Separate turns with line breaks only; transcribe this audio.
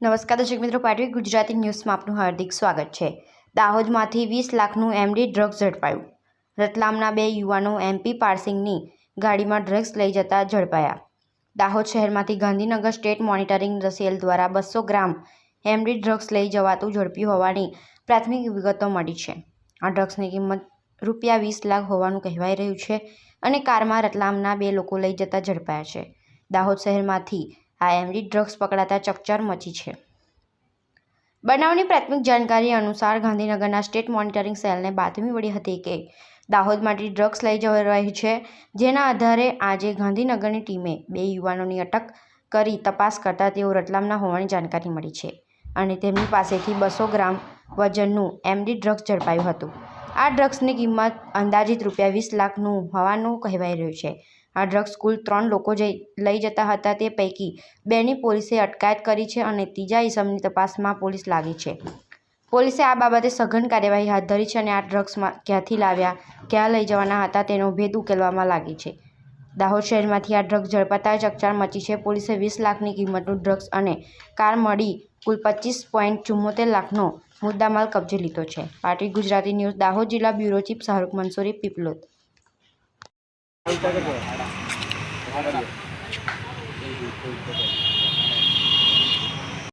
નમસ્કાર દર્શક મિત્રો, પાટવી ગુજરાતી ન્યૂઝમાં આપનું હાર્દિક સ્વાગત છે। દાહોદમાંથી 20 લાખનું એમડી ડ્રગ્સ ઝડપાયું। રતલામના 2 યુવાનો એમપી પાર્સિંગની ગાડીમાં ડ્રગ્સ લઈ જતા ઝડપાયા। દાહોદ શહેરમાંથી ગાંધીનગર સ્ટેટ મોનિટરિંગ સેલ દ્વારા 200 ગ્રામ એમડી ડ્રગ્સ લઈ જવાતું ઝડપ્યું હોવાની પ્રાથમિક વિગતો મળી છે। આ ડ્રગ્સની કિંમત ₹20 લાખ હોવાનું કહેવાઈ રહ્યું છે અને કારમાં રતલામના 2 લોકો લઈ જતા ઝડપાયા છે। દાહોદ શહેરમાંથી આ એમડી ડ્રગ્સ પકડાતા ચકચાર મચી છે। બનાવની પ્રાથમિક જાણકારી અનુસાર ગાંધીનગરના સ્ટેટ મોનિટરિંગ સેલને બાતમી મળી હતી કે દાહોદમાંથી ડ્રગ્સ લઈ જવાઈ છે, જેના આધારે આજે ગાંધીનગરની ટીમે 2 યુવાનોની અટક કરી તપાસ કરતા તેઓ રતલામના હોવાની જાણકારી મળી છે અને તેમની પાસેથી 200 ગ્રામ વજનનું એમડી ડ્રગ્સ ઝડપાયું હતું। આ ડ્રગ્સની કિંમત અંદાજિત ₹20 લાખનું હોવાનું કહેવાઈ રહ્યું છે। આ ડ્રગ્સ કુલ 3 લોકો લઈ જતા હતા, તે પૈકી 2ની પોલીસે અટકાયત કરી છે અને ત્રીજા ઇસમની તપાસમાં પોલીસ લાગી છે। પોલીસે આ બાબતે સઘન કાર્યવાહી હાથ ધરી છે અને આ ડ્રગ્સ ક્યાંથી લાવ્યા, ક્યાં લઈ જવાના હતા તેનો ભેદ ઉકેલવામાં લાગી છે। દાહોદ શહેરમાંથી આ ડ્રગ્સ ઝડપાતા ચકચાર મચી છે। પોલીસે 20 લાખની કિંમતનું ડ્રગ્સ અને કાર મળી કુલ 25.74 લાખનો મુદ્દામાલ કબજે લીધો છે। પાટવી ગુજરાતી ન્યૂઝ દાહોદ જિલ્લા બ્યુરો ચીફ શાહરૂખ મંસૂરી, પીપલોદ।